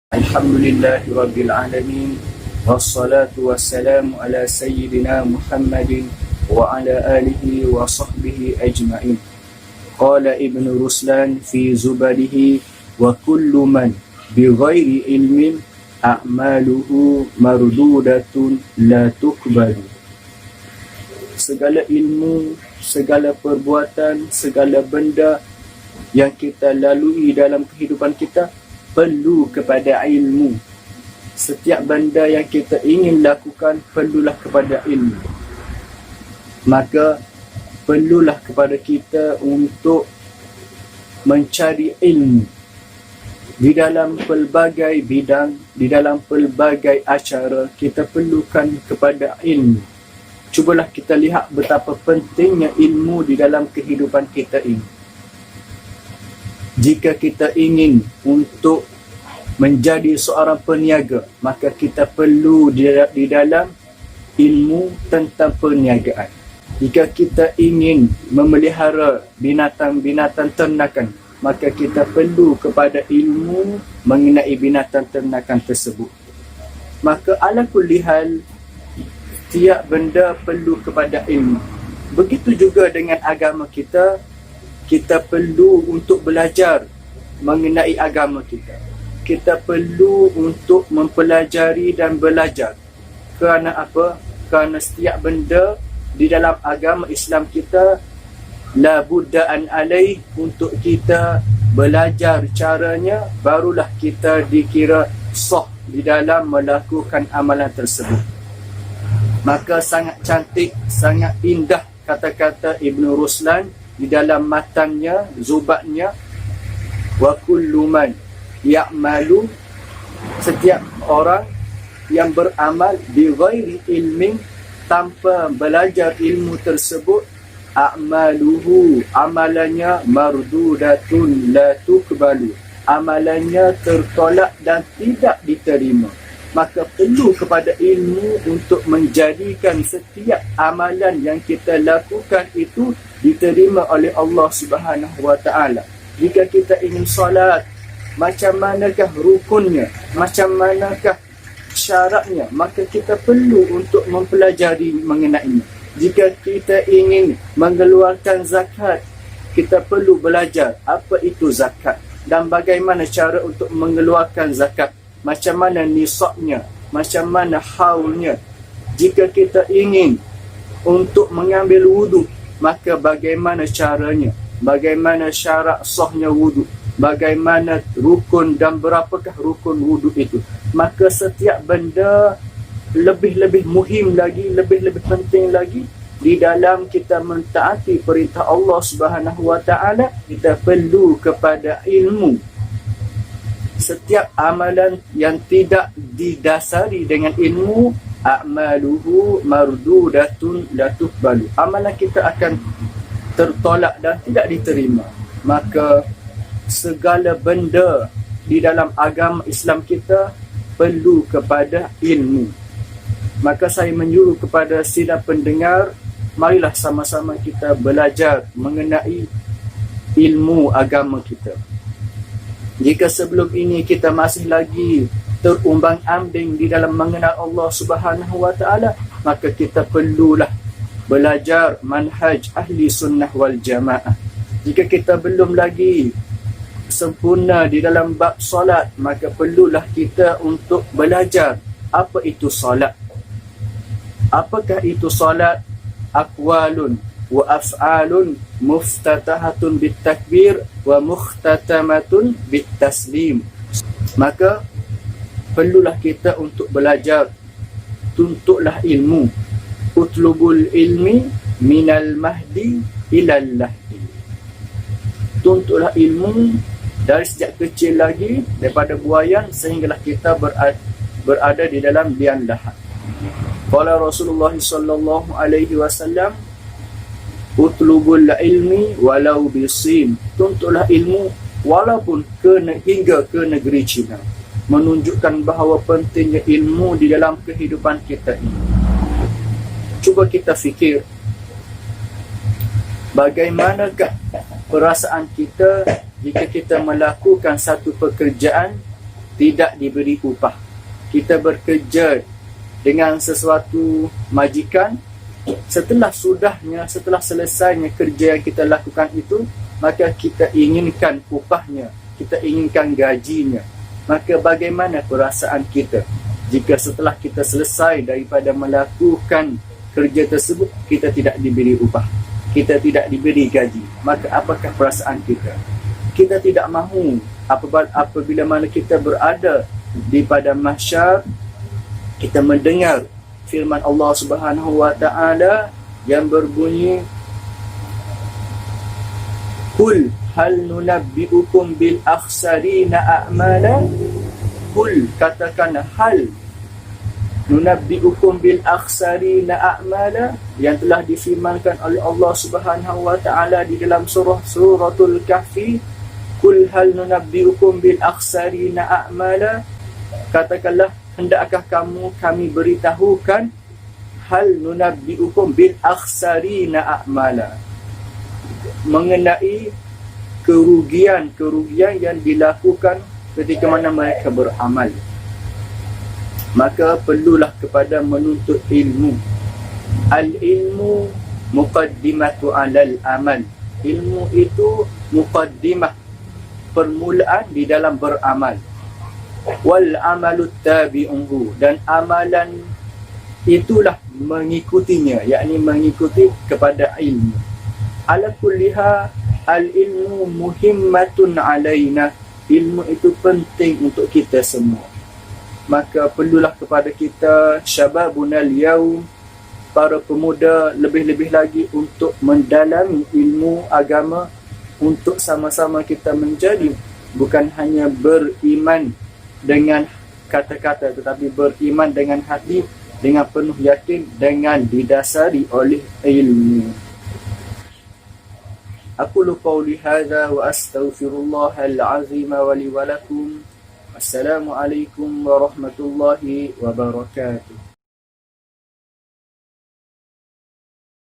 Alhamdulillahi Rabbil Alamin. Wassalatu wassalamu ala Sayyidina Muhammadin wa ala alihi wa sahbihi ajma'in. Qala Ibn Ruslan fi zubadihi wa kullu man bighairi ilmin a'maluhu mardudatun la tuqbalu. Segala ilmu, segala perbuatan, segala benda yang kita lalui dalam kehidupan kita perlu kepada ilmu. Setiap benda yang kita ingin lakukan perlulah kepada ilmu. Maka perlulah kepada kita untuk mencari ilmu di dalam pelbagai bidang, di dalam pelbagai acara. Kita perlukan kepada ilmu. Cubalah kita lihat betapa pentingnya ilmu di dalam kehidupan kita ini. Jika kita ingin untuk menjadi seorang peniaga, maka kita perlu di dalam ilmu tentang perniagaan. Jika kita ingin memelihara binatang-binatang ternakan, maka kita perlu kepada ilmu mengenai binatang ternakan tersebut. Maka ala kulli hal, tiap benda perlu kepada ilmu. Begitu juga dengan agama kita. Kita perlu untuk belajar mengenai agama kita. Kita perlu untuk mempelajari dan belajar. Kerana apa? Kerana setiap benda di dalam agama Islam kita la budda an alaih, untuk kita belajar caranya, barulah kita dikira sah di dalam melakukan amalan tersebut. Maka sangat cantik, sangat indah kata-kata Ibn Ruslan di dalam matannya, zubatnya, wa kullu man ya'malu, setiap orang yang beramal bi ghairi ilmin, tanpa belajar ilmu tersebut, a'maluhu, amalannya mardudatun la tuqbalu, amalannya tertolak dan tidak diterima. Maka perlu kepada ilmu untuk menjadikan setiap amalan yang kita lakukan itu diterima oleh Allah Subhanahu wa taala. Jika kita ingin solat, macam manakah rukunnya, macam manakah syaratnya, maka kita perlu untuk mempelajari mengenainya. Jika kita ingin mengeluarkan zakat, kita perlu belajar apa itu zakat dan bagaimana cara untuk mengeluarkan zakat, macam mana nisabnya, macam mana haulnya. Jika kita ingin untuk mengambil wuduk, maka bagaimana caranya, bagaimana syarat sahnya wuduk, bagaimana rukun dan berapakah rukun wuduk itu. Maka setiap benda lebih-lebih muhim lagi, lebih-lebih penting lagi di dalam kita mentaati perintah Allah Subhanahu wa taala, kita perlu kepada ilmu. Setiap amalan yang tidak didasari dengan ilmu, a'maluhu mardudatun la tuqbalu, amalan kita akan tertolak dan tidak diterima. Maka segala benda di dalam agama Islam kita perlu kepada ilmu. Maka saya menyuruh kepada sidang pendengar, marilah sama-sama kita belajar mengenai ilmu agama kita. Jika sebelum ini kita masih lagi terumbang-ambing di dalam mengenal Allah Subhanahu wa taala, maka kita perlulah belajar manhaj ahli sunnah wal jamaah. Jika kita belum lagi sempurna di dalam bab solat, maka perlulah kita untuk belajar apa itu solat. Apakah itu solat? Aqwalun wa af'alun muftatahatun bitakbir wa mukhtatamatun bitaslim. Maka perlulah kita untuk belajar, tuntutlah ilmu. Utlubul ilmi minal mahdi ilal lahdi. Tuntutlah ilmu dari sejak kecil lagi, daripada buayan sehinggalah kita berada di dalam liang lahat. Qala Rasulullah sallallahu alaihi wasallam, utlubul ilmi walau bisin. Tuntutlah ilmu walaupun hingga ke negeri China. Menunjukkan bahawa pentingnya ilmu di dalam kehidupan kita ini. Cuba kita fikir, bagaimanakah perasaan kita jika kita melakukan satu pekerjaan tidak diberi upah. Kita bekerja dengan sesuatu majikan, setelah selesainya kerja yang kita lakukan itu, maka kita inginkan upahnya, kita inginkan gajinya. Maka bagaimana perasaan kita jika setelah kita selesai daripada melakukan kerja tersebut, kita tidak diberi upah, kita tidak diberi gaji? Maka apakah perasaan kita? Kita tidak mahu apabila mana kita berada di pada mahsyar, kita mendengar firman Allah Subhanahu wa taala yang berbunyi, "Qul hal nunabbi'ukum bil akhsarina a'mala." Qul, katakan, hal nunabbi'ukum bil akhsarina a'mala, yang telah difirmankan oleh Allah Subhanahu wa taala di dalam suratul Kahfi. Qul hal nunabbi'ukum bil akhsarina a'mala, katakanlah, hendakkah kami beritahukan, hal nunabbi'ukum bil akhsarina a'mala, mengenai kerugian yang dilakukan ketika mana mereka beramal. Maka perlulah kepada menuntut ilmu. Al-ilmu muqaddimatu alal amal. Ilmu itu muqaddimah, permulaan di dalam beramal. Wal amalu tabi'uhu, dan amalan itulah mengikutinya, yakni mengikuti kepada ilmu. Ala kulliha al-ilmu muhimmatun alaina. Ilmu itu penting untuk kita semua. Maka perlulah kepada kita, syababunal yaum, para pemuda, lebih-lebih lagi untuk mendalami ilmu agama, untuk sama-sama kita menjadi bukan hanya beriman dengan kata-kata, tetapi beriman dengan hati, dengan penuh yakin, dengan didasari oleh ilmu. أقول قولي هذا وأستغفر الله العظيم ولي ولكم. السلام عليكم ورحمة الله وبركاته.